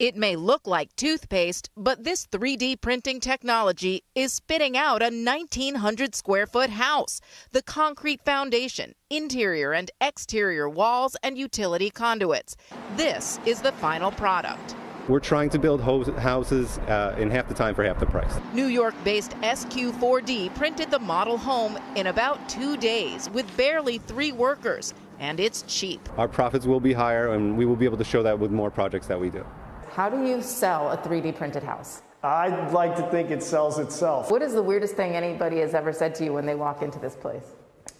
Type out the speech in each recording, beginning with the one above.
It may look like toothpaste, but this 3D printing technology is spitting out a 1,900 square foot house. The concrete foundation, interior and exterior walls, and utility conduits. This is the final product. We're trying to build houses in half the time for half the price. New York-based SQ4D printed the model home in about 2 days with barely 3 workers, and it's cheap. Our profits will be higher, and we will be able to show that with more projects that we do. How do you sell a 3D printed house? I'd like to think it sells itself. What is the weirdest thing anybody has ever said to you when they walk into this place?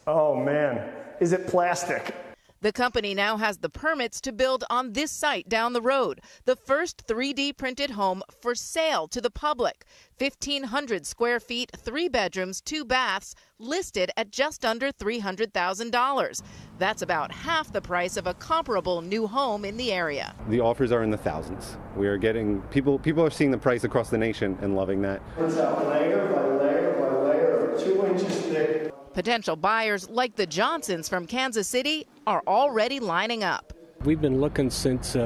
Oh man, is it plastic? The company now has the permits to build on this site down the road, the first 3D printed home for sale to the public. 1,500 square feet, 3 bedrooms, 2 baths, listed at just under $300,000. That's about half the price of a comparable new home in the area. The offers are in the thousands. We are getting people are seeing the price across the nation and loving that. It's out layer by layer by layer, 2 inches thick. Potential buyers like the Johnsons from Kansas City are already lining up. We've been looking since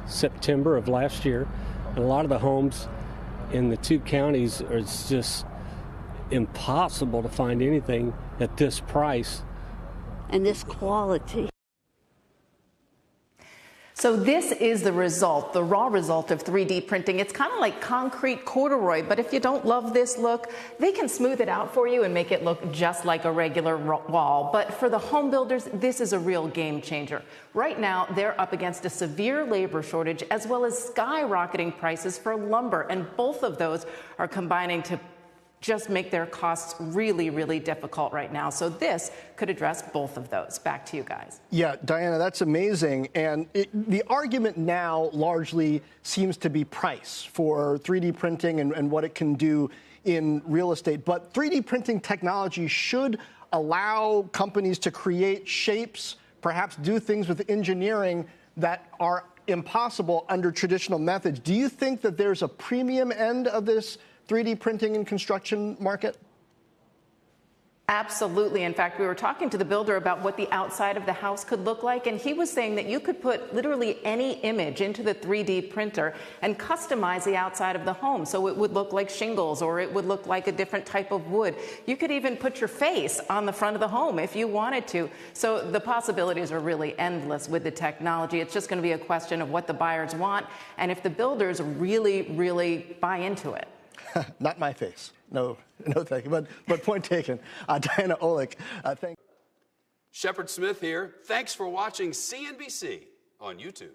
September of last year, and a lot of the homes in the 2 counties are just impossible to find anything at this price and this quality. So this is the result, the raw result of 3D printing. It's kind of like concrete corduroy, but if you don't love this look, they can smooth it out for you and make it look just like a regular wall. But for the home builders, this is a real game changer. Right now, they're up against a severe labor shortage as well as skyrocketing prices for lumber, and both of those are combining to just make their costs really, really difficult right now. So this could address both of those. Back to you guys. Yeah, Diana, that's amazing. And the argument now largely seems to be price for 3D printing and what it can do in real estate. But 3D printing technology should allow companies to create shapes, perhaps do things with engineering that are impossible under traditional methods. Do you think that there's a premium end of this 3D printing and construction market? Absolutely. In fact, we were talking to the builder about what the outside of the house could look like, and he was saying that you could put literally any image into the 3D printer and customize the outside of the home so it would look like shingles or it would look like a different type of wood. You could even put your face on the front of the home if you wanted to. So the possibilities are really endless with the technology. It's just going to be a question of what the buyers want and if the builders really, really buy into it. Not my face. No, thank you. But point taken. Diana Olick, thank you. Shepard Smith here. Thanks for watching CNBC on YouTube.